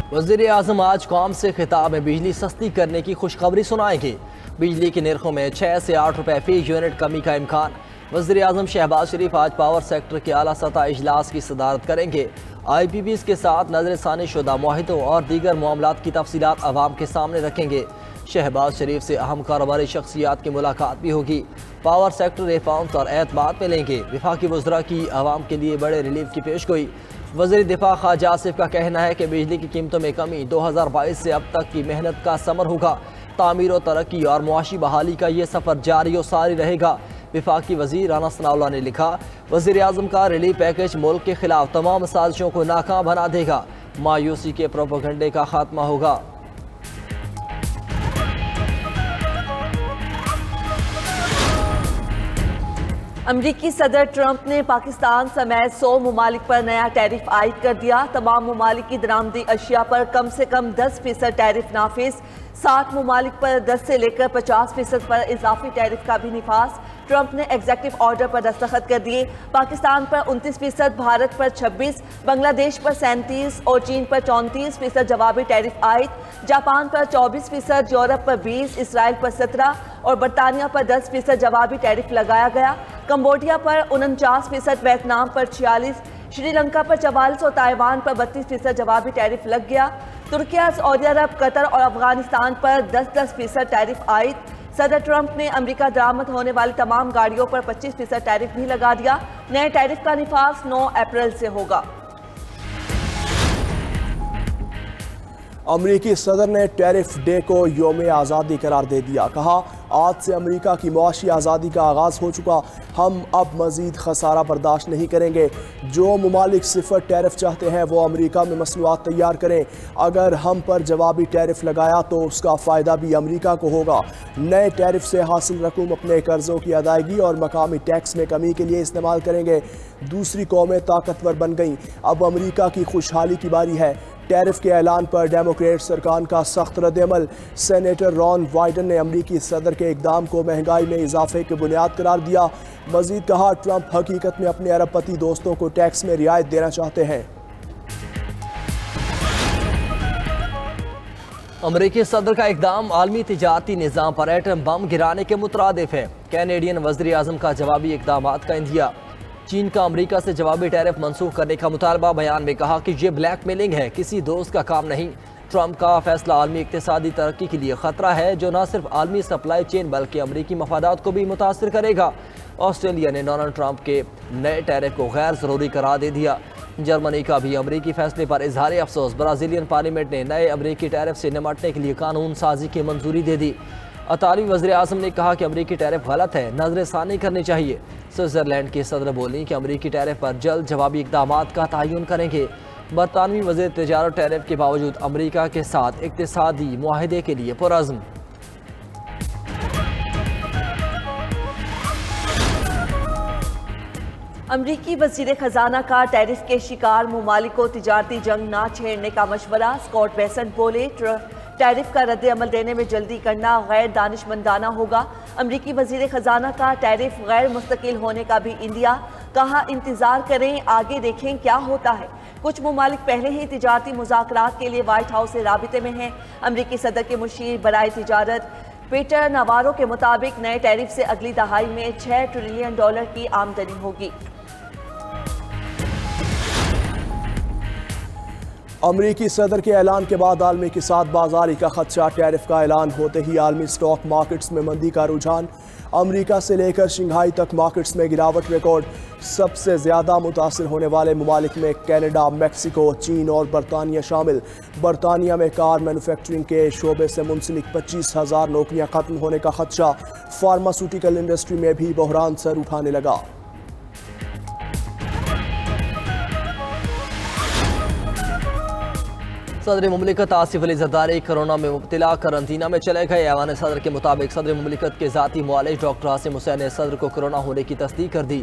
वज़ीर आज़म आज कौम से खिताब में बिजली सस्ती करने की खुशखबरी सुनाएंगे। बिजली के निर्खों में 6 से 8 रुपए फी यूनिट कमी का इम्कान। वज़ीर आज़म शहबाज शरीफ आज पावर सेक्टर के आला सतह इजलास की सदारत करेंगे। IPPs के साथ नजरसानी शुदा मुआहिदों और दीगर मामलात की तफसीलात अवाम के सामने रखेंगे। शहबाज शरीफ से अहम कारोबारी शख्सियात की मुलाकात भी होगी। पावर सेक्टर रिफॉर्म्स और एतमाद में लेंगे। वफाकी वज़रा की अवाम के लिए बड़े रिलीफ की पेशगोई। वज़ीर दिफा ख्वाजा आसिफ का कहना है कि बिजली की कीमतों में कमी 2022 से अब तक की मेहनत का समर होगा। तामीर और तरक्की और मुआशी बहाली का ये सफ़र जारी और सारी रहेगा। वफाकी वज़ीर राना सनाउल्लाह ने लिखा, वज़ीर आज़म का रिलीफ पैकेज मुल्क के खिलाफ तमाम साजिशों को नाकाम बना देगा। मायूसी के प्रोपेगेंडे का खात्मा होगा। अमरीकी सदर ट्रंप ने पाकिस्तान समेत 100 ममालिक पर नया टैरिफ आयद कर दिया। तमाम ममालिक की दरामदी अशिया पर कम से कम 10% टैरिफ नाफिज। 60 ममालिक पर 10 से लेकर 50% पर इजाफी टैरिफ का भी निफाज। ट्रंप ने एग्जेक्टिव ऑर्डर पर दस्तखत कर दिए। पाकिस्तान पर 29%, भारत पर 26%, बांग्लादेश पर 37% और चीन पर 34% जवाबी टैरिफ आयद। जापान पर 24%, यूरोप पर 20%, इसराइल पर 17% और बरतानिया पर 10% जवाबी टैरिफ लगाया गया। कंबोडिया पर 49%, वियतनाम पर 46%, श्रीलंका पर 44% और ताइवान पर 32% जवाबी टैरिफ लग गया। तुर्किया, सऊदी अरब, कतर और अफगानिस्तान पर 10% टैरिफ आयद। सदर ट्रंप ने अमेरिका दरामद होने वाली तमाम गाड़ियों पर 25% टैरिफ भी लगा दिया। नए टैरिफ का निफाज 9 अप्रैल से होगा। अमरीकी सदर ने टैरिफ डे को योम आज़ादी करार दे दिया। कहा, आज से अमरीका की मुआशी आज़ादी का आगाज़ हो चुका। हम अब मज़ीद खसारा बर्दाश्त नहीं करेंगे। जो ममालिक सिफर टैरिफ चाहते हैं वो अमरीका में मसनूआत तैयार करें। अगर हम पर जवाबी टैरिफ लगाया तो उसका फ़ायदा भी अमरीका को होगा। नए टैरिफ से हासिल रकूम अपने कर्ज़ों की अदायगी और मकामी टैक्स में कमी के लिए इस्तेमाल करेंगे। दूसरी कौमें ताकतवर बन गईं। अब अमरीका की खुशहाली की बारी है। टैरिफ के ऐलान पर डेमोक्रेट सरकार का सख्त रद्द-ए-अमल। सेनेटर रॉन वाइडन ने अमरीकी सदर के इकदाम को महंगाई में इजाफे की बुनियाद करार दिया। मजीद कहा, ट्रंप हकीकत में अपने अरबपति दोस्तों को टैक्स में रियायत देना चाहते हैं। अमरीकी सदर का इकदाम आलमी तिजारती निज़ाम पर एटम बम गिराने के मुतरादिफ है। कैनेडियन वज़ीर आज़म का जवाबी इकदाम का इंदिया। चीन का अमेरिका से जवाबी टैरिफ मनसूख करने का मुतालबा। बयान में कहा कि ये ब्लैकमेलिंग है, किसी दोस्त का काम नहीं। ट्रंप का फैसला आलमी इक्तिसादी तरक्की के लिए खतरा है, जो न सिर्फ आलमी सप्लाई चेन बल्कि अमरीकी मफादात को भी मुतासर करेगा। ऑस्ट्रेलिया ने डोनाल्ड ट्रंप के नए टैरिफ को गैर ज़रूरी करार दे दिया। जर्मनी का भी अमरीकी फैसले पर इजहार अफसोस। ब्राज़ीलियन पार्लियामेंट ने नए अमरीकी टैरिफ से निपटने के लिए कानून साजी की मंजूरी दे दी। अतालवी वज़ीर आज़म ने कहा कि अमरीकी टैरिफ गलत है, नजरसानी करनी चाहिए। स्विट्ज़रलैंड के सदर बोली कि अमरीकी टैरिफ पर जल्द जवाबी इक़दाम का तयन करेंगे। बरतानवी वज़ीर तिजारत टैरिफ के बावजूद अमरीका के साथ इक़्तिसादी मुआहदे के लिए पुरअज़्म। अमरीकी वज़ीर ख़जाना का टैरिफ के शिकार ममालिक को तिजारती जंग ना छेड़ने का मशवरा। स्कॉट बेसेंट बोले, टैरिफ का रद्द अमल देने में जल्दी करना गैर दानिशमंदाना होगा। अमरीकी वज़ीर ख़जाना का टैरिफ गैर मुस्तकिल होने का भी इंदिया। कहा, इंतज़ार करें, आगे देखें क्या होता है। कुछ ममालिक पहले ही तिजारती मुज़ाकरात के लिए वाइट हाउस से राबिते में हैं। अमरीकी सदर के मुशीर बराए तिजारत पीटर नवारो के मुताबिक नए टैरिफ से अगली दहाई में $6 ट्रिलियन की आमदनी होगी। अमरीकी सदर के ऐलान के बाद आलमी की साथ बाजारी का खदशा। टैरिफ का ऐलान होते ही आलमी स्टॉक मार्केट्स में मंदी का रुझान। अमरीका से लेकर शंघाई तक मार्केट्स में गिरावट रिकॉर्ड। सबसे ज़्यादा मुतासिर होने वाले ममालिक में कनाडा, मैक्सिको, चीन और बरतानिया शामिल। बरतानिया में कार मैन्युफैक्चरिंग के शोबे से मुंसलिक 25,000 नौकरियां खत्म होने का खदशा। फार्मास्यूटिकल इंडस्ट्री में भी बहरान सर उठाने लगा। सदर मुमलिकत आसिफ अली जरदारी कोरोना में मुब्तला करंतना में चले गए। ऐवान सदर के मुताबिक सदर मुमलिकत के ज़ाती मुआलिज डॉक्टर आसिम हुसैन ने सदर को कोरोना होने की तस्दीक कर दी।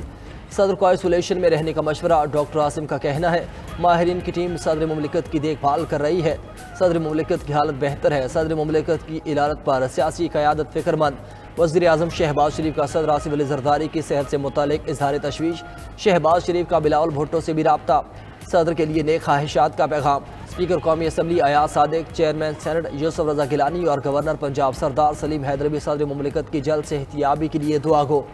सदर को आइसोलेशन में रहने का मशवरा। डॉक्टर आसिम का कहना है, माहिरीन की टीम सदर मुमलिकत की देखभाल कर रही है। सदर मुमलिकत की हालत बेहतर है। सदर मुमलिकत की इलारत पर सियासी क़यादत फ़िक्रमंद। वज़ीर आज़म शहबाज शरीफ का सदर आसिफ अली जरदारी की सेहत से मुतालिक इजहार तशवीश। शहबाज शरीफ का बिलावल भुट्टो से भी राब्ता। सदर के लिए नेक ख्वाहिशात का पैगाम। स्पीकर कौमी assembly Ayaz Sadiq, chairman senate Yusuf Raza Gilani और गवर्नर पंजाब सरदार सलीम हैदर भी सदर मुमलिकत की जल्द सेहतियाबी के लिए दुआ गो।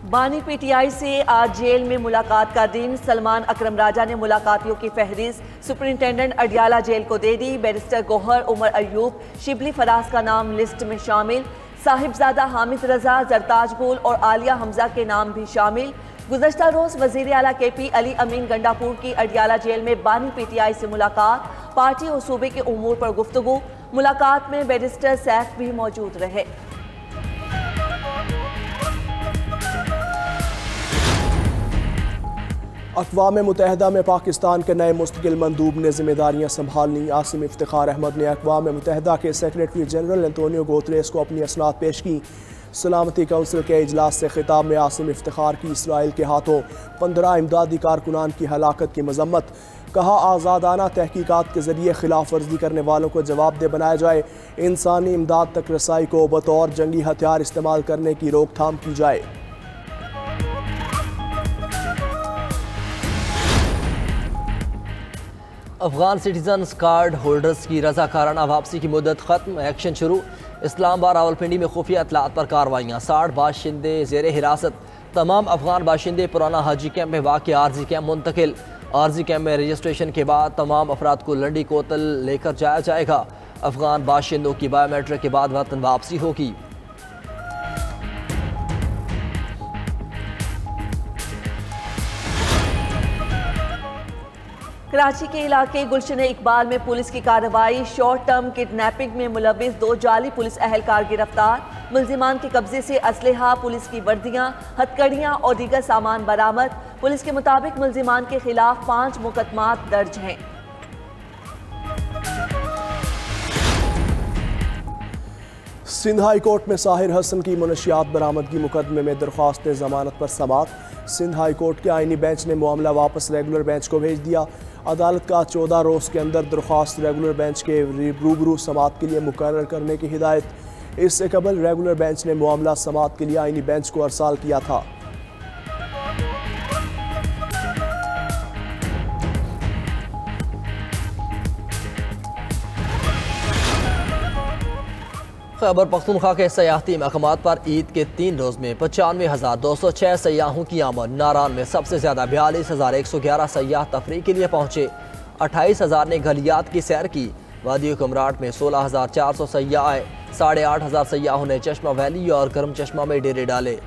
बानी पीटीआई से आज जेल में मुलाकात का दिन। सलमान अकरम राजा ने मुलाकातियों की फहरिस्त सुपरिंटेंडेंट अडियाला जेल को दे दी। बैरिस्टर गोहर, उमर अयूब, शिबली फराज का नाम लिस्ट में शामिल। साहिबजादा हामिद रजा, जरताज गुल और आलिया हमजा के नाम भी शामिल। गुज़श्ता रोज वजीर आला KP अली अमीन गंडापुर की अडियाला जेल में बानी पीटीआई से मुलाकात, पार्टी और सूबे के उमूर पर गुफ्तगू। मुलाकात में बैरिस्टर सैफ भी मौजूद रहे। अक़वाम मुत्तहिदा में पाकिस्तान के नए मुस्तकिल मंदूब ने जिम्मेदारियाँ संभालनी। आसिम इफ्तिखार अहमद ने अक़वाम मुत्तहिदा के सेक्रेटरी जनरल एंटोनियो गुतेरेस को अपनी असनाद पेश की। सलामती कौंसिल के इजलास से खिताब में आसिम इफ्तिखार की इसराइल के हाथों 15 इमदादी कारकुनान की हलाकत की मजम्मत। कहा, आज़ादाना तहकीकात के जरिए खिलाफ वर्जी करने वालों को जवाबदेह बनाया जाए। इंसानी इमदाद तक रसाई को बतौर जंगी हथियार इस्तेमाल करने की रोकथाम की जाए। अफगान सिटीजन्स कार्ड होल्डर्स की रजाकाराना वापसी की मुद्दत खत्म, एक्शन शुरू। इस्लामाबाद रावलपिंडी में खुफिया इतलात पर कार्रवाइयाँ। 60 बाशिंदे जेर हिरासत। तमाम अफगान बाशिंदे पुराना हाजी कैंप में वाक़ आर्जी कैंप मुंतकिल। आर्जी कैंप में रजिस्ट्रेशन के बाद तमाम अफराद को लंडी कोतल लेकर जाया जाएगा। अफगान बाशिंदों की बायोमेट्रिक के बाद वतन वापसी होगी। कराची के इलाके गुलशन इकबाल में पुलिस की कार्रवाई। शॉर्ट टर्म किडनैपिंग में मुलविस 2 जाली पुलिस अहलकार गिरफ्तार। मुल्जिमान के कब्जे से असलहा, पुलिस की वर्दियां, हथकड़ियां और दीगर सामान बरामद। पुलिस के मुताबिक मुल्जिमान के खिलाफ 5 मुकदमात दर्ज हैं। सिंध हाई कोर्ट में साहिर हसन की मुनशियात बरामदगी मुकदमे में दरख्वास्त जमानत पर समाअत। सिंध हाई कोर्ट के आइनी बेंच ने मामला वापस रेगुलर बेंच को भेज दिया। अदालत का 14 रोज़ के अंदर दरख्वास्त रेगुलर बेंच के रूबरू समाअत के लिए मुकर्रर करने की हिदायत। इससे कबल रेगुलर बेंच ने मामला समाअत के लिए आइनी बेंच को अरसाल किया था। खैबर पख्तूनख्वा के सयाहती मकामात पर ईद के 3 रोज़ में 95,206 सयाहों की आमद। नारान में सबसे ज़्यादा 42,111 सयाह तफरीह के लिए पहुँचे। 28,000 ने गलियात की सैर की। वादी कुमराट में 16,400 सयाह आए। 8,500 सयाहों ने चश्मा वैली और गर्म चश्मा में डेरे डाले।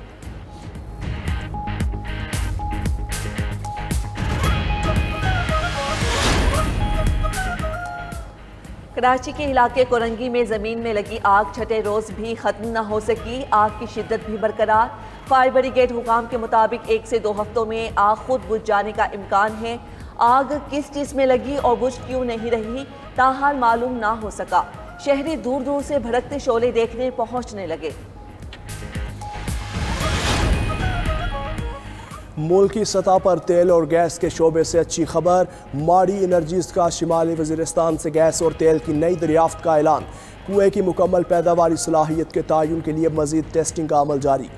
कराची के इलाके कोरंगी में ज़मीन में लगी आग 6ठे रोज़ भी ख़त्म न हो सकी। आग की शिद्दत भी बरकरार। फायर ब्रिगेड हुकाम के मुताबिक 1 से 2 हफ्तों में आग खुद बुझ जाने का इम्कान है। आग किस चीज़ में लगी और बुझ क्यों नहीं रही, ताहाल मालूम ना हो सका। शहरी दूर दूर से भड़कते शोले देखने पहुँचने लगे। मुल्की सतह पर तेल और गैस के शोबे से अच्छी खबर। माड़ी एनर्जीज का शिमाली वज़ीरिस्तान से गैस और तेल की नई दरियाफ्त का ऐलान। कुएं की मुकम्मल पैदावारी सलाहियत के तयन के लिए मजीद टेस्टिंग का अमल जारी।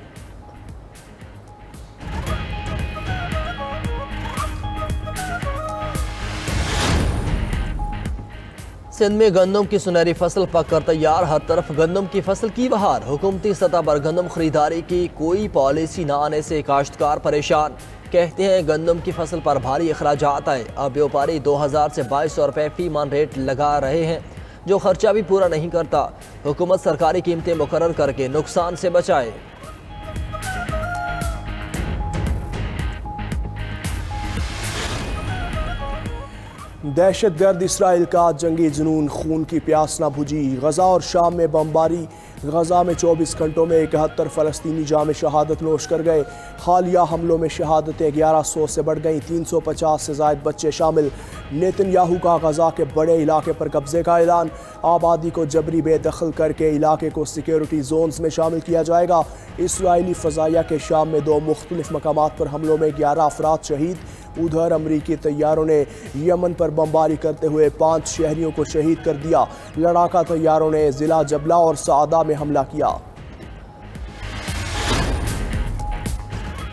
सिंध में गंदम की सुनहरी फसल पककर तैयार। हर तरफ गंदम की फसल की बहार। हुकूमती सतह पर गंदम खरीदारी की कोई पॉलिसी न आने से काश्तकार परेशान। कहते हैं गंदम की फसल पर भारी अखराजात आए। अब व्यापारी 2000 से 2200 रुपये फी मन रेट लगा रहे हैं, जो खर्चा भी पूरा नहीं करता। हुकूमत सरकारी कीमतें मुकर्रर करके नुकसान से बचाए। दहशतगर्द इसराइल का जंगी जुनून, खून की प्यास न बुझी। गजा और शाम में बमबारी। गजा में 24 घंटों में 71 फ़लस्तीनी जाम शहादत नोश कर गए। हालिया हमलों में शहादतें 1100 से बढ़ गईं। 350 से ज़ायद बच्चे शामिल। नेतन्याहू का गजा के बड़े इलाके पर कब्जे का ऐलान। आबादी को जबरी बेदखल करके इलाके को सिक्योरिटी जोन्स में शामिल किया जाएगा। इसराइली फ़ज़ाइया के शाम में 2 मुख्तलिफ मकामात पर हमलों में 11 अफराद शहीद। उधर अमरीकी तैयारों ने यमन पर बमबारी करते हुए 5 शहरियों को शहीद कर दिया। लड़ाका तैयारों ने ज़िला जबला और सादा में हमला किया।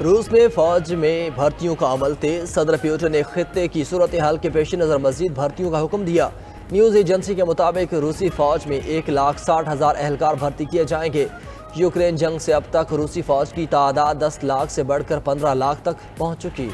रूस में फौज में भर्तियों का अमल तेज। सदर पुतिन ने खित्ते की सूरत हाल के पेश नज़र मजीद भर्तियों का हुक्म दिया। न्यूज़ एजेंसी के मुताबिक रूसी फौज में 1,60,000 एहलकार भर्ती किए जाएंगे। यूक्रेन जंग से अब तक रूसी फौज की तादाद 10 लाख से बढ़कर 15 लाख तक पहुँच चुकी।